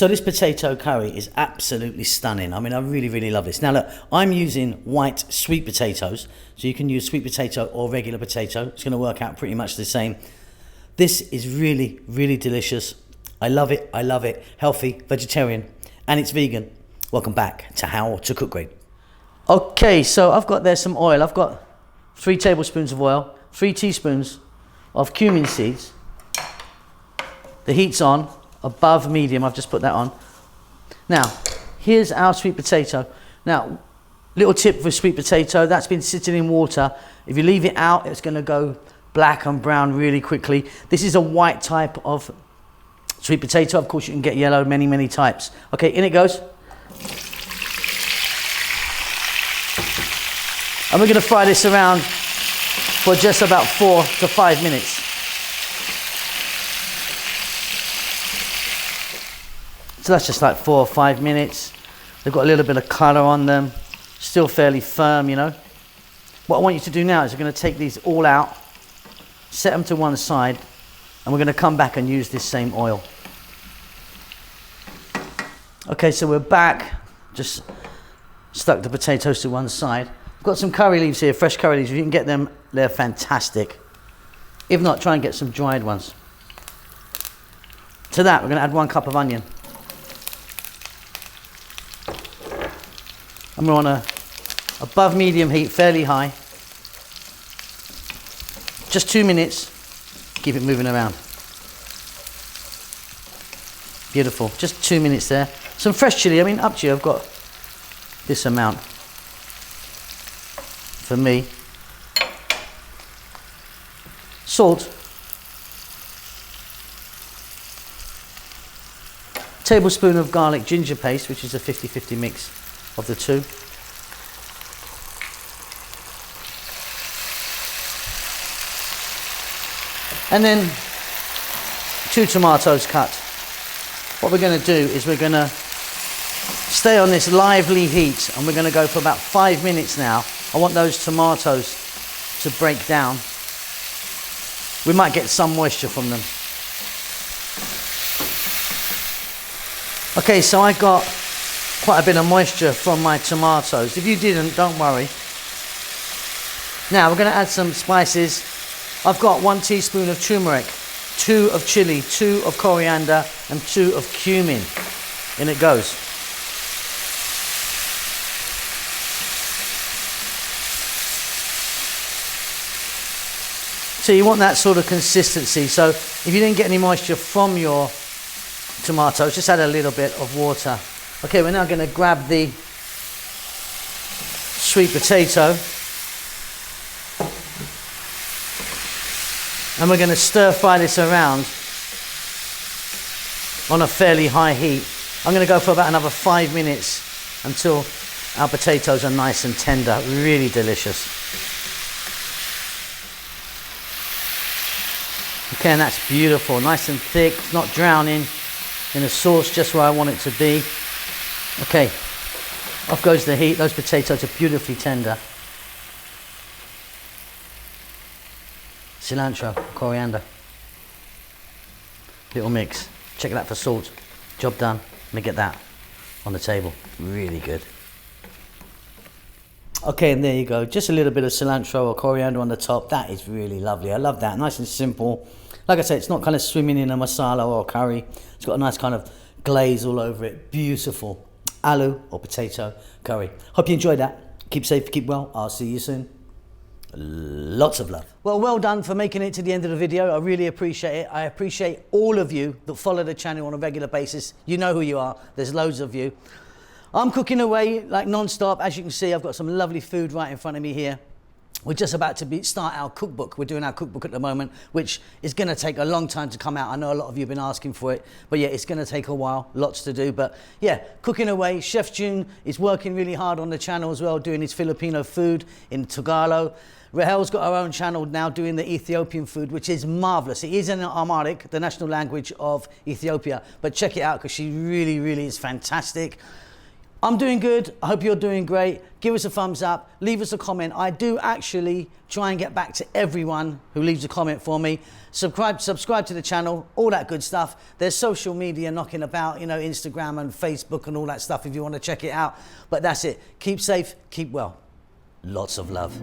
So this potato curry is absolutely stunning. I mean, I really, really love this. Now look, I'm using white sweet potatoes. So you can use sweet potato or regular potato. It's going to work out pretty much the same. This is really, really delicious. I love it. I love it. Healthy, vegetarian, and it's vegan. Welcome back to How to Cook Great. Okay, so I've got there some oil. I've got 3 tablespoons of oil, 3 teaspoons of cumin seeds. The heat's on, above medium. I've just put that on. Now, here's our sweet potato. Now, little tip for sweet potato, that's been sitting in water. If you leave it out, it's going to go black and brown really quickly. This is a white type of sweet potato. Of course, you can get yellow, many, many types. Okay, in it goes. And we're going to fry this around for just about 4 to 5 minutes. So that's just like 4 or 5 minutes. They've got a little bit of colour on them. Still fairly firm, you know. What I want you to do now is we're going to take these all out, set them to one side, and we're going to come back and use this same oil. Okay, so we're back. Just stuck the potatoes to one side. I've got some curry leaves here, fresh curry leaves. If you can get them, they're fantastic. If not, try and get some dried ones. To that, we're going to add 1 cup of onion. And we're on a above medium heat, fairly high. Just 2 minutes. Keep it moving around. Beautiful. Just 2 minutes there. Some fresh chilli. I mean, up to you. I've got this amount for me. Salt. Tablespoon of garlic ginger paste, which is a 50-50 mix of the two. And then 2 tomatoes cut. What we're going to do is we're going to stay on this lively heat, and we're going to go for about 5 minutes now. I want those tomatoes to break down. We might get some moisture from them. Okay, so I got quite a bit of moisture from my tomatoes. If you didn't, don't worry. Now we're going to add some spices. I've got 1 teaspoon of turmeric, 2 of chilli, 2 of coriander, and 2 of cumin. In it goes. So you want that sort of consistency. So if you didn't get any moisture from your tomatoes, just add a little bit of water. Okay, we're now going to grab the sweet potato. And we're going to stir fry this around on a fairly high heat. I'm going to go for about another 5 minutes until our potatoes are nice and tender. Really delicious. Okay, and that's beautiful. Nice and thick, not drowning in the sauce, just where I want it to be. Okay, off goes the heat. Those potatoes are beautifully tender. Cilantro, coriander, little mix. Check that for salt. Job done. Let me get that on the table. Really good. Okay, and there you go. Just a little bit of cilantro or coriander on the top. That is really lovely. I love that. Nice and simple. Like I said, it's not kind of swimming in a masala or a curry. It's got a nice kind of glaze all over it. Beautiful. Aloo or potato curry. Hope you enjoyed that. Keep safe, keep well. I'll see you soon. Lots of love. Well done for making it to the end of the video. I really appreciate it. I appreciate all of you that follow the channel on a regular basis. You know who you are. There's loads of you. I'm cooking away like non-stop. As you can see, I've got some lovely food right in front of me here. We're just about to start our cookbook. We're doing our cookbook at the moment, which is going to take a long time to come out. I know a lot of you have been asking for it, but yeah, it's going to take a while, lots to do. But yeah, cooking away. Chef June is working really hard on the channel as well, doing his Filipino food in Tagalog. Rahel's got her own channel now doing the Ethiopian food, which is marvelous. It is in Amharic, the national language of Ethiopia, but check it out because she really, really is fantastic. I'm doing good. I hope you're doing great. Give us a thumbs up. Leave us a comment. I do actually try and get back to everyone who leaves a comment for me. Subscribe to the channel, all that good stuff. There's social media knocking about, you know, Instagram and Facebook and all that stuff if you want to check it out. But that's it. Keep safe, keep well. Lots of love.